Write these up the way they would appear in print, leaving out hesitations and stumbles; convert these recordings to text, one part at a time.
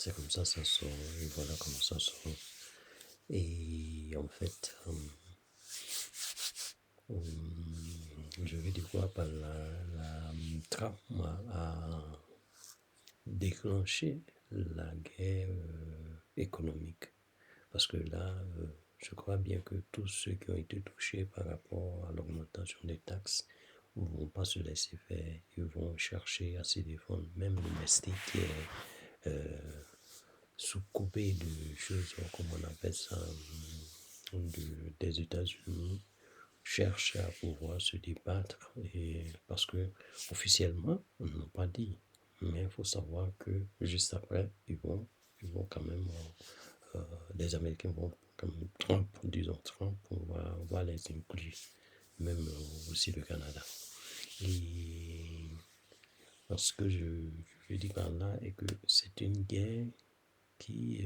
c'est comme ça sort, et voilà comment ça sort. Et en fait, je vais dire quoi par la Trump a déclenché la guerre économique. Parce que là, je crois bien que tous ceux qui ont été touchés par rapport à l'augmentation des taxes ne vont pas se laisser faire. Ils vont chercher à se défendre. Même le Messie qui est sous-coupé de choses, comme on appelle ça, des États-Unis, cherche à pouvoir se débattre. Et parce que officiellement, on n'a pas dit. Mais il faut savoir que juste après, ils vont quand même... les Américains vont, comme Trump, on va les inclure, même aussi le Canada. Et parce que je dis par là est que c'est une guerre qui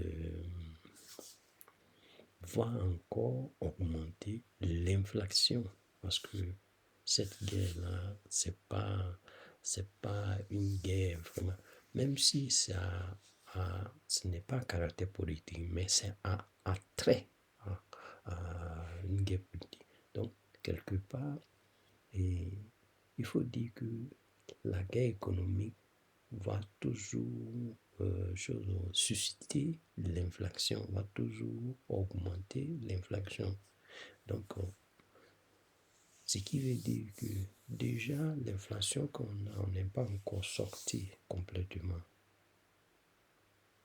va encore augmenter l'inflation, parce que cette guerre-là, c'est pas une guerre vraiment, même si ça ce n'est pas un caractère politique, mais c'est un trait à une guerre politique. Donc, quelque part, il faut dire que la guerre économique va toujours susciter l'inflation, va toujours augmenter l'inflation. Donc, ce qui veut dire que déjà, l'inflation qu'on a, on n'est pas encore sorti complètement.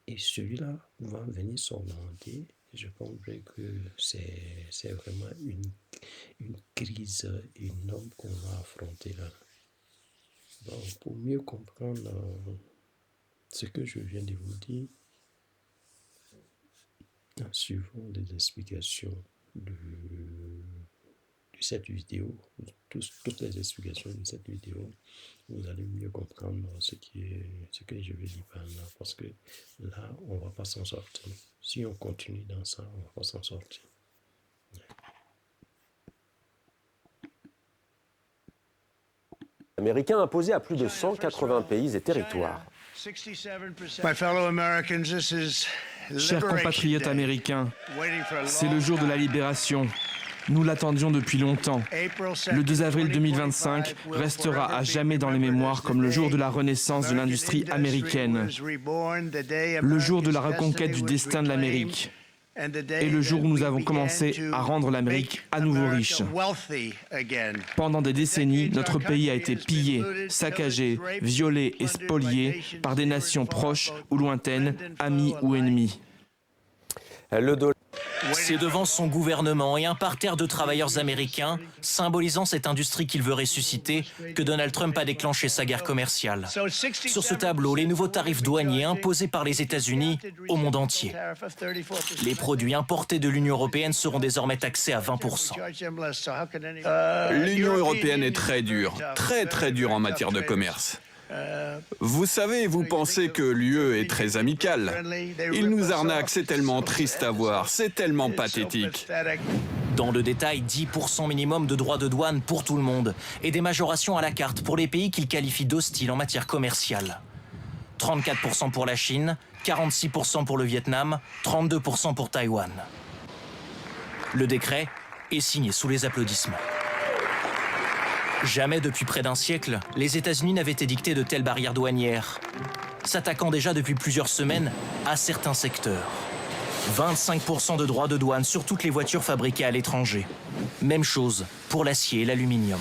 Et celui-là va venir s'augmenter. Je pense que c'est vraiment une crise énorme qu'on va affronter là. Bon, pour mieux comprendre ce que je viens de vous dire, en suivant les explications de cette vidéo, toutes les explications de cette vidéo, vous allez mieux comprendre ce que je vais dire par là, parce que là, on ne va pas s'en sortir. Si on continue dans ça, on ne va pas s'en sortir. Américain imposé à plus de 180 pays et territoires. Chers compatriotes américains, c'est le jour de la libération. Nous l'attendions depuis longtemps. Le 2 avril 2025 restera à jamais dans les mémoires comme le jour de la renaissance de l'industrie américaine, le jour de la reconquête du destin de l'Amérique, et le jour où nous avons commencé à rendre l'Amérique à nouveau riche. Pendant des décennies, notre pays a été pillé, saccagé, violé et spolié par des nations proches ou lointaines, amies ou ennemies. C'est devant son gouvernement et un parterre de travailleurs américains, symbolisant cette industrie qu'il veut ressusciter, que Donald Trump a déclenché sa guerre commerciale. Sur ce tableau, les nouveaux tarifs douaniers imposés par les États-Unis au monde entier. Les produits importés de l'Union européenne seront désormais taxés à 20%. L'Union européenne est très dure en matière de commerce. Vous savez, vous pensez que l'UE est très amicale. Ils nous arnaquent, c'est tellement triste à voir, c'est tellement pathétique. Dans le détail, 10% minimum de droits de douane pour tout le monde et des majorations à la carte pour les pays qu'ils qualifient d'hostiles en matière commerciale. 34% pour la Chine, 46% pour le Vietnam, 32% pour Taïwan. Le décret est signé sous les applaudissements. Jamais depuis près d'un siècle, les États-Unis n'avaient édicté de telles barrières douanières, s'attaquant déjà depuis plusieurs semaines à certains secteurs. 25% de droits de douane sur toutes les voitures fabriquées à l'étranger. Même chose pour l'acier et l'aluminium.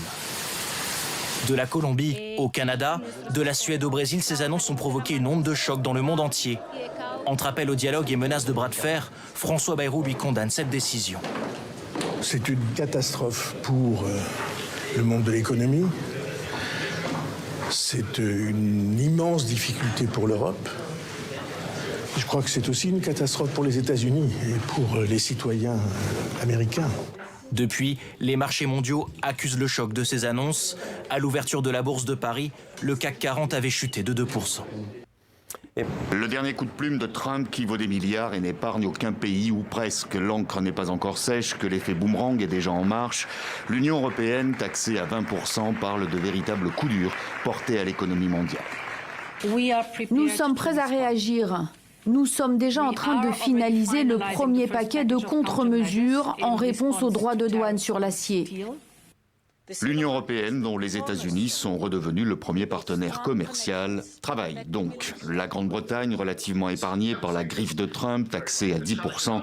De la Colombie au Canada, de la Suède au Brésil, ces annonces ont provoqué une onde de choc dans le monde entier. Entre appel au dialogue et menaces de bras de fer, François Bayrou lui condamne cette décision. C'est une catastrophe pour le monde de l'économie. C'est une immense difficulté pour l'Europe. Je crois que c'est aussi une catastrophe pour les États-Unis et pour les citoyens américains. Depuis, les marchés mondiaux accusent le choc de ces annonces. À l'ouverture de la bourse de Paris, le CAC 40 avait chuté de 2%. Le dernier coup de plume de Trump qui vaut des milliards et n'épargne aucun pays ou presque. L'encre n'est pas encore sèche, que l'effet boomerang est déjà en marche. L'Union européenne, taxée à 20%, parle de véritables coups durs portés à l'économie mondiale. Nous sommes prêts à réagir. Nous sommes déjà en train de finaliser le premier paquet de contre-mesures en réponse aux droits de douane sur l'acier. L'Union européenne, dont les États-Unis sont redevenus le premier partenaire commercial, travaille donc. La Grande-Bretagne, relativement épargnée par la griffe de Trump, taxée à 10%,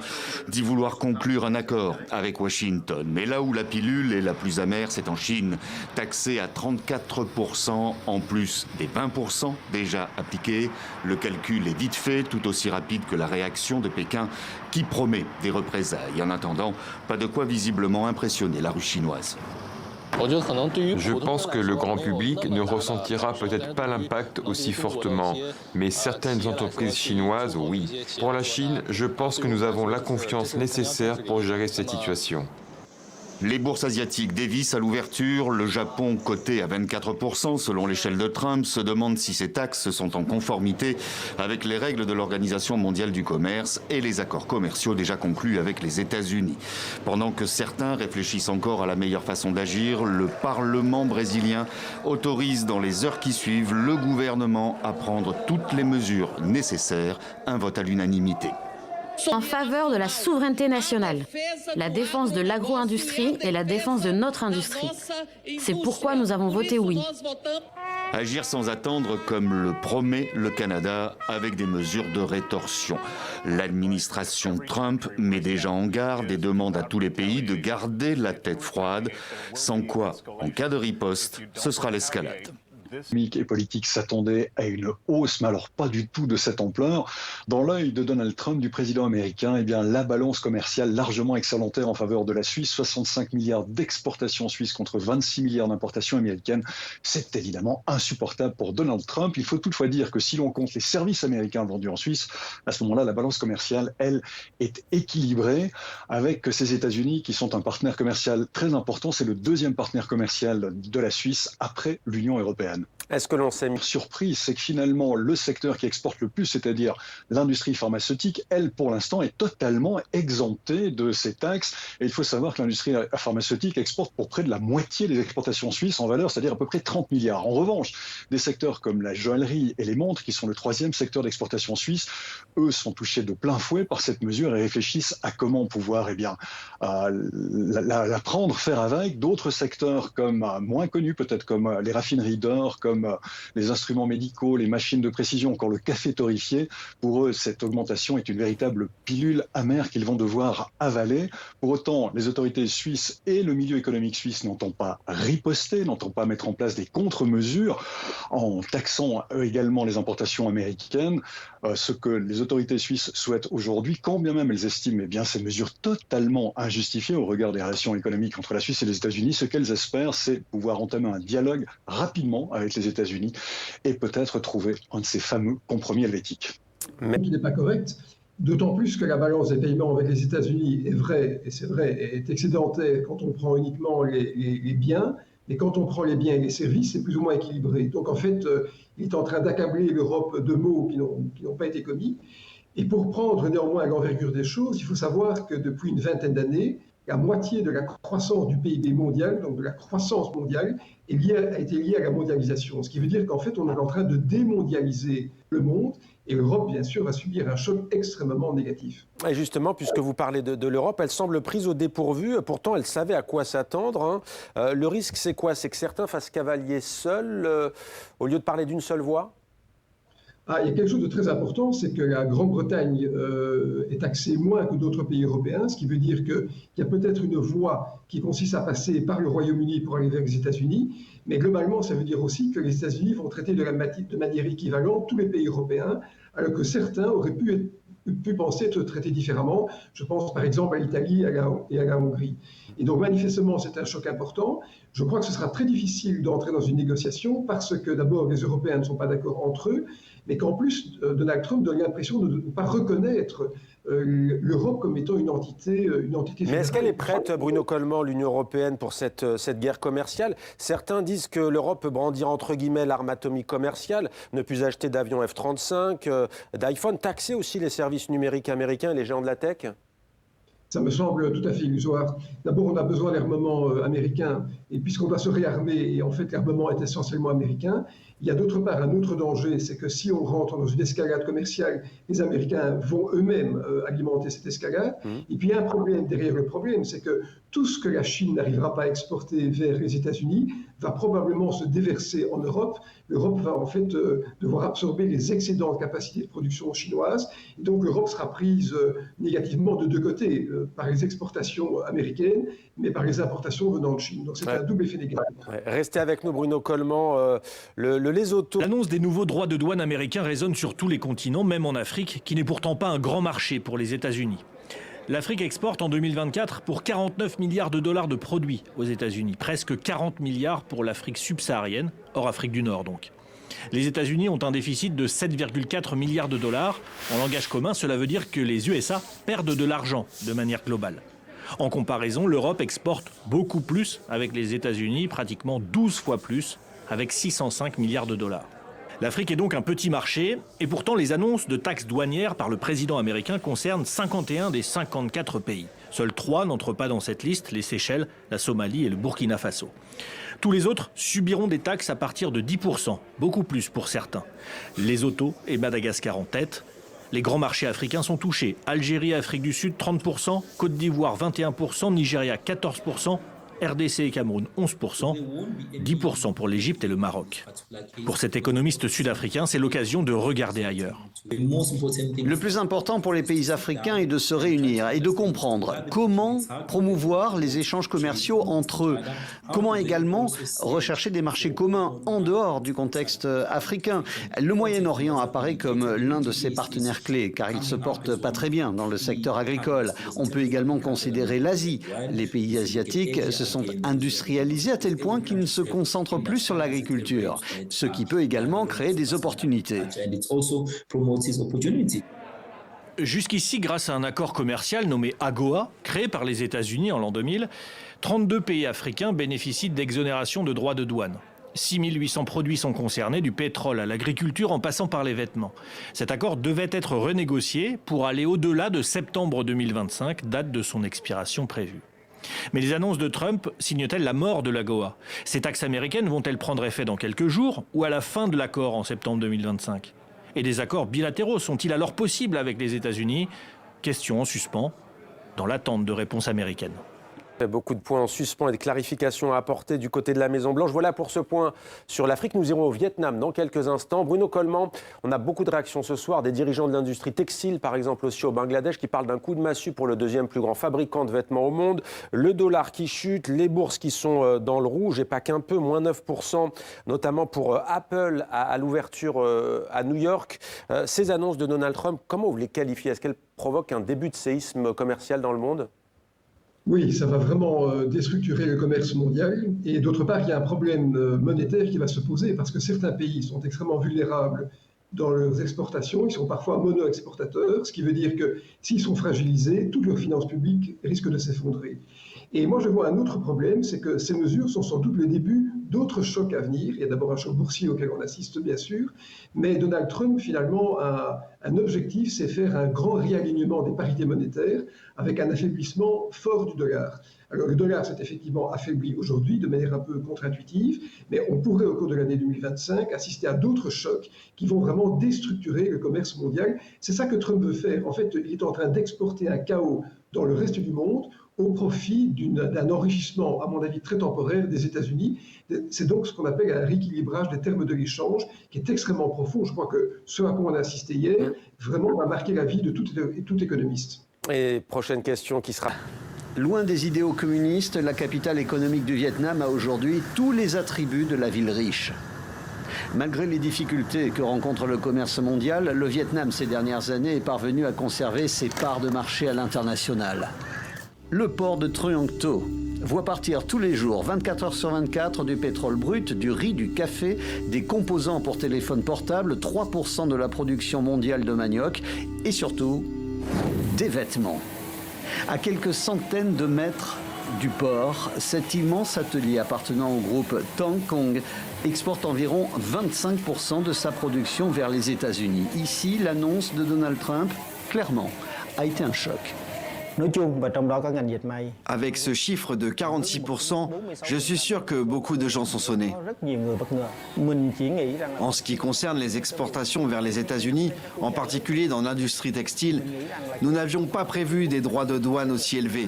dit vouloir conclure un accord avec Washington. Mais là où la pilule est la plus amère, c'est en Chine, taxée à 34% en plus des 20% déjà appliqués. Le calcul est vite fait, tout aussi rapide que la réaction de Pékin, qui promet des représailles. En attendant, pas de quoi visiblement impressionner la rue chinoise. Je pense que le grand public ne ressentira peut-être pas l'impact aussi fortement, mais certaines entreprises chinoises, oui. Pour la Chine, je pense que nous avons la confiance nécessaire pour gérer cette situation. Les bourses asiatiques dévissent à l'ouverture. Le Japon, coté à 24% selon l'échelle de Trump, se demande si ces taxes sont en conformité avec les règles de l'Organisation mondiale du commerce et les accords commerciaux déjà conclus avec les États-Unis. Pendant que certains réfléchissent encore à la meilleure façon d'agir, le Parlement brésilien autorise dans les heures qui suivent le gouvernement à prendre toutes les mesures nécessaires, un vote à l'unanimité. En faveur de la souveraineté nationale, la défense de l'agro-industrie et la défense de notre industrie. C'est pourquoi nous avons voté oui. Agir sans attendre comme le promet le Canada avec des mesures de rétorsion. L'administration Trump met déjà en garde et demande à tous les pays de garder la tête froide, sans quoi, en cas de riposte, ce sera l'escalade. Économique et politique s'attendaient à une hausse, mais alors pas du tout de cette ampleur. Dans l'œil de Donald Trump, du président américain, eh bien, la balance commerciale largement excédentaire en faveur de la Suisse, 65 milliards d'exportations suisses contre 26 milliards d'importations américaines, c'est évidemment insupportable pour Donald Trump. Il faut toutefois dire que si l'on compte les services américains vendus en Suisse, à ce moment-là, la balance commerciale, elle, est équilibrée avec ces États-Unis qui sont un partenaire commercial très important. C'est le deuxième partenaire commercial de la Suisse après l'Union européenne. Est-ce que l'on s'est surprise, c'est que finalement le secteur qui exporte le plus, c'est-à-dire l'industrie pharmaceutique, elle pour l'instant est totalement exemptée de ces taxes. Et il faut savoir que l'industrie pharmaceutique exporte pour près de la moitié des exportations suisses en valeur, c'est-à-dire à peu près 30 milliards. En revanche, des secteurs comme la joaillerie et les montres, qui sont le troisième secteur d'exportation suisse, eux sont touchés de plein fouet par cette mesure et réfléchissent à comment pouvoir la prendre, faire avec. D'autres secteurs comme moins connus peut-être, comme les raffineries d'or, comme les instruments médicaux, les machines de précision, encore le café torréfié. Pour eux, cette augmentation est une véritable pilule amère qu'ils vont devoir avaler. Pour autant, les autorités suisses et le milieu économique suisse n'entendent pas riposter, n'entendent pas mettre en place des contre-mesures en taxant également les importations américaines. Ce que les autorités suisses souhaitent aujourd'hui, quand bien même elles estiment ces mesures totalement injustifiées au regard des relations économiques entre la Suisse et les États-Unis, ce qu'elles espèrent, c'est pouvoir entamer un dialogue rapidement avec les États-Unis et peut-être trouver un de ces fameux compromis helvétiques. Mais qui n'est pas correct, d'autant plus que la balance des paiements avec les États-Unis est vraie, et c'est vrai, est excédentaire quand on prend uniquement les biens, mais quand on prend les biens et les services, c'est plus ou moins équilibré. Donc en fait, il est en train d'accabler l'Europe de mots qui n'ont pas été commis. Et pour prendre néanmoins l'envergure des choses, il faut savoir que depuis une vingtaine d'années, la moitié de la croissance du PIB mondial, donc de la croissance mondiale, a été liée à la mondialisation. Ce qui veut dire qu'en fait, on est en train de démondialiser le monde et l'Europe, bien sûr, va subir un choc extrêmement négatif. Et justement, puisque vous parlez de l'Europe, elle semble prise au dépourvu. Pourtant, elle savait à quoi s'attendre. Le risque, c'est quoi? C'est que certains fassent cavalier seul au lieu de parler d'une seule voix? Il y a quelque chose de très important, c'est que la Grande-Bretagne est taxée moins que d'autres pays européens, ce qui veut dire qu'il y a peut-être une voie qui consiste à passer par le Royaume-Uni pour aller vers les États-Unis, mais globalement, ça veut dire aussi que les États-Unis vont traiter de manière équivalente tous les pays européens, alors que certains auraient pu penser être traités différemment. Je pense par exemple à l'Italie et à la Hongrie. Et donc manifestement, c'est un choc important. Je crois que ce sera très difficile d'entrer dans une négociation parce que d'abord, les Européens ne sont pas d'accord entre eux, mais qu'en plus, Donald Trump donne l'impression de ne pas reconnaître l'Europe comme étant une entité fédérale. Mais est-ce qu'elle est prête, Bruno Coleman, l'Union européenne, pour cette guerre commerciale? Certains disent que l'Europe peut brandir entre guillemets l'arme atomique commerciale, ne plus acheter d'avions F-35, d'iPhone, taxer aussi les services numériques américains et les géants de la tech? Ça me semble tout à fait illusoire. D'abord, on a besoin d'armement américain, et puisqu'on doit se réarmer, et en fait l'armement est essentiellement américain, Il y a d'autre part un autre danger, c'est que si on rentre dans une escalade commerciale, les Américains vont eux-mêmes alimenter cette escalade. Et puis il y a un problème derrière le problème, c'est que tout ce que la Chine n'arrivera pas à exporter vers les États-Unis va probablement se déverser en Europe. L'Europe va en fait devoir absorber les excédents de capacité de production chinoise. Et donc l'Europe sera prise négativement de deux côtés, par les exportations américaines, mais par les importations venant de Chine. Donc c'est un double effet négatif. Restez avec nous, Bruno Coleman. Le Lesotho. L'annonce des nouveaux droits de douane américains résonne sur tous les continents, même en Afrique, qui n'est pourtant pas un grand marché pour les États-Unis. L'Afrique exporte en 2024 pour 49 milliards de dollars de produits aux États-Unis, presque 40 milliards pour l'Afrique subsaharienne, hors Afrique du Nord donc. Les États-Unis ont un déficit de 7,4 milliards de dollars. En langage commun, cela veut dire que les USA perdent de l'argent de manière globale. En comparaison, l'Europe exporte beaucoup plus avec les États-Unis, pratiquement 12 fois plus, avec 605 milliards de dollars. L'Afrique est donc un petit marché, et pourtant les annonces de taxes douanières par le président américain concernent 51 des 54 pays. Seuls 3 n'entrent pas dans cette liste, les Seychelles, la Somalie et le Burkina Faso. Tous les autres subiront des taxes à partir de 10%, beaucoup plus pour certains. Lesotho et Madagascar en tête. Les grands marchés africains sont touchés. Algérie et Afrique du Sud, 30%, Côte d'Ivoire, 21%, Nigeria, 14%, RDC et Cameroun, 11%, 10% pour l'Égypte et le Maroc. Pour cet économiste sud-africain, c'est l'occasion de regarder ailleurs. Le plus important pour les pays africains est de se réunir et de comprendre comment promouvoir les échanges commerciaux entre eux. Comment également rechercher des marchés communs en dehors du contexte africain. Le Moyen-Orient apparaît comme l'un de ses partenaires clés car il se porte pas très bien dans le secteur agricole. On peut également considérer l'Asie. Les pays asiatiques se sont industrialisés à tel point qu'ils ne se concentrent plus sur l'agriculture, ce qui peut également créer des opportunités. Jusqu'ici, grâce à un accord commercial nommé AGOA, créé par les États-Unis en l'an 2000, 32 pays africains bénéficient d'exonérations de droits de douane. 6 800 produits sont concernés, du pétrole à l'agriculture en passant par les vêtements. Cet accord devait être renégocié pour aller au-delà de septembre 2025, date de son expiration prévue. Mais les annonces de Trump signent-elles la mort de l'AGOA? Ces taxes américaines vont-elles prendre effet dans quelques jours ou à la fin de l'accord en septembre 2025? Et des accords bilatéraux sont-ils alors possibles avec les États-Unis? Question en suspens, dans l'attente de réponses américaines. Beaucoup de points en suspens et de clarifications à apporter du côté de la Maison-Blanche. Voilà pour ce point sur l'Afrique. Nous irons au Vietnam dans quelques instants. Bruno Coleman, on a beaucoup de réactions ce soir, des dirigeants de l'industrie textile, par exemple aussi au Bangladesh, qui parlent d'un coup de massue pour le deuxième plus grand fabricant de vêtements au monde. Le dollar qui chute, les bourses qui sont dans le rouge, et pas qu'un peu, moins 9%, notamment pour Apple à l'ouverture à New York. Ces annonces de Donald Trump, comment vous les qualifiez? Est-ce qu'elles provoquent un début de séisme commercial dans le monde? Oui, ça va vraiment déstructurer le commerce mondial. Et d'autre part, il y a un problème monétaire qui va se poser parce que certains pays sont extrêmement vulnérables dans leurs exportations. Ils sont parfois mono-exportateurs, ce qui veut dire que s'ils sont fragilisés, toutes leurs finances publiques risquent de s'effondrer. Et moi, je vois un autre problème, c'est que ces mesures sont sans doute le début d'autres chocs à venir. Il y a d'abord un choc boursier auquel on assiste, bien sûr, mais Donald Trump, finalement, a un objectif, c'est faire un grand réalignement des parités monétaires avec un affaiblissement fort du dollar. Alors, le dollar s'est effectivement affaibli aujourd'hui de manière un peu contre-intuitive, mais on pourrait, au cours de l'année 2025, assister à d'autres chocs qui vont vraiment déstructurer le commerce mondial. C'est ça que Trump veut faire. En fait, il est en train d'exporter un chaos dans le reste du monde au profit d'un enrichissement, à mon avis, très temporaire des États-Unis. C'est donc ce qu'on appelle un rééquilibrage des termes de l'échange, qui est extrêmement profond. Je crois que ce à quoi on a assisté hier, vraiment va marquer la vie de tout économiste. Et prochaine question qui sera... Loin des idéaux communistes, la capitale économique du Vietnam a aujourd'hui tous les attributs de la ville riche. Malgré les difficultés que rencontre le commerce mondial, le Vietnam ces dernières années est parvenu à conserver ses parts de marché à l'international. Le port de Truong To voit partir tous les jours, 24 heures sur 24, du pétrole brut, du riz, du café, des composants pour téléphone portable, 3% de la production mondiale de manioc et surtout des vêtements. À quelques centaines de mètres du port, cet immense atelier appartenant au groupe Tong Kong exporte environ 25% de sa production vers les États-Unis. Ici, l'annonce de Donald Trump, clairement, a été un choc. Avec ce chiffre de 46%, je suis sûr que beaucoup de gens sont sonnés. En ce qui concerne les exportations vers les États-Unis, en particulier dans l'industrie textile, nous n'avions pas prévu des droits de douane aussi élevés.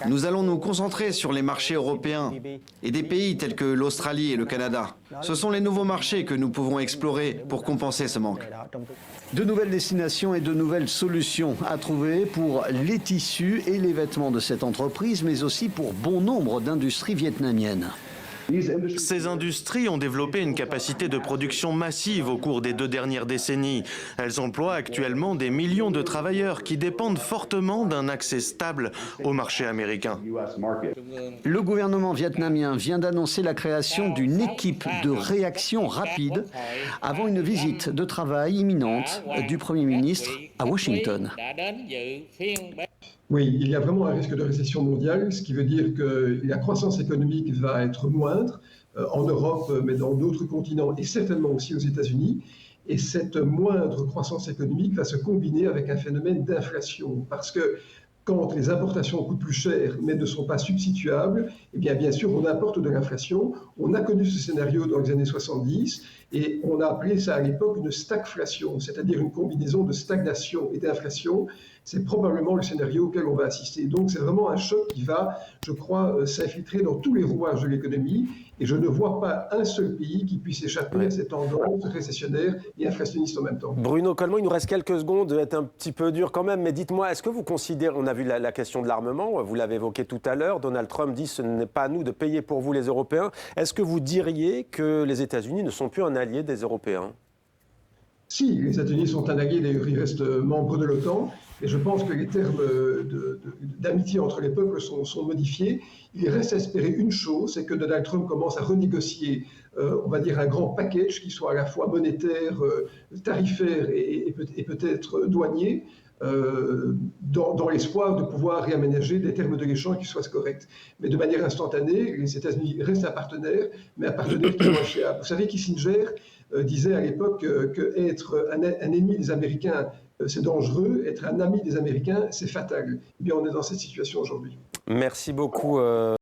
Nous allons nous concentrer sur les marchés européens et des pays tels que l'Australie et le Canada. Ce sont les nouveaux marchés que nous pouvons explorer pour compenser ce manque. De nouvelles destinations et de nouvelles solutions à trouver pour les tissus et les vêtements de cette entreprise, mais aussi pour bon nombre d'industries vietnamiennes. Ces industries ont développé une capacité de production massive au cours des 2 dernières décennies. Elles emploient actuellement des millions de travailleurs qui dépendent fortement d'un accès stable au marché américain. Le gouvernement vietnamien vient d'annoncer la création d'une équipe de réaction rapide avant une visite de travail imminente du Premier ministre à Washington. Oui, il y a vraiment un risque de récession mondiale, ce qui veut dire que la croissance économique va être moindre en Europe, mais dans d'autres continents et certainement aussi aux États-Unis. Et cette moindre croissance économique va se combiner avec un phénomène d'inflation, parce que quand les importations coûtent plus cher mais ne sont pas substituables, eh bien sûr, on importe de l'inflation. On a connu ce scénario dans les années 70 et on a appelé ça à l'époque une stagflation, c'est-à-dire une combinaison de stagnation et d'inflation. C'est probablement le scénario auquel on va assister. Donc c'est vraiment un choc qui va, je crois, s'infiltrer dans tous les rouages de l'économie. Et je ne vois pas un seul pays qui puisse échapper à cette tendance récessionnaire et inflationniste en même temps. Bruno Coelmont, il nous reste quelques secondes, de être un petit peu dur quand même, mais dites-moi, est-ce que vous considérez, on a vu la question de l'armement, vous l'avez évoqué tout à l'heure, Donald Trump dit ce n'est pas à nous de payer pour vous les Européens. Est-ce que vous diriez que les États-Unis ne sont plus un allié des Européens ? Si, les États-Unis sont un allié, d'ailleurs ils restent membres de l'OTAN, et je pense que les termes d'amitié entre les peuples sont modifiés. Il reste à espérer une chose, c'est que Donald Trump commence à renégocier, on va dire, un grand package qui soit à la fois monétaire, tarifaire et peut-être douanier, dans l'espoir de pouvoir réaménager des termes de l'échange qui soient corrects. Mais de manière instantanée, les États-Unis restent un partenaire, mais un partenaire qui est fiable. Vous savez, Kissinger disait à l'époque qu'être un ennemi des Américains, c'est dangereux, être un ami des Américains, c'est fatal. Eh bien, on est dans cette situation aujourd'hui. Merci beaucoup.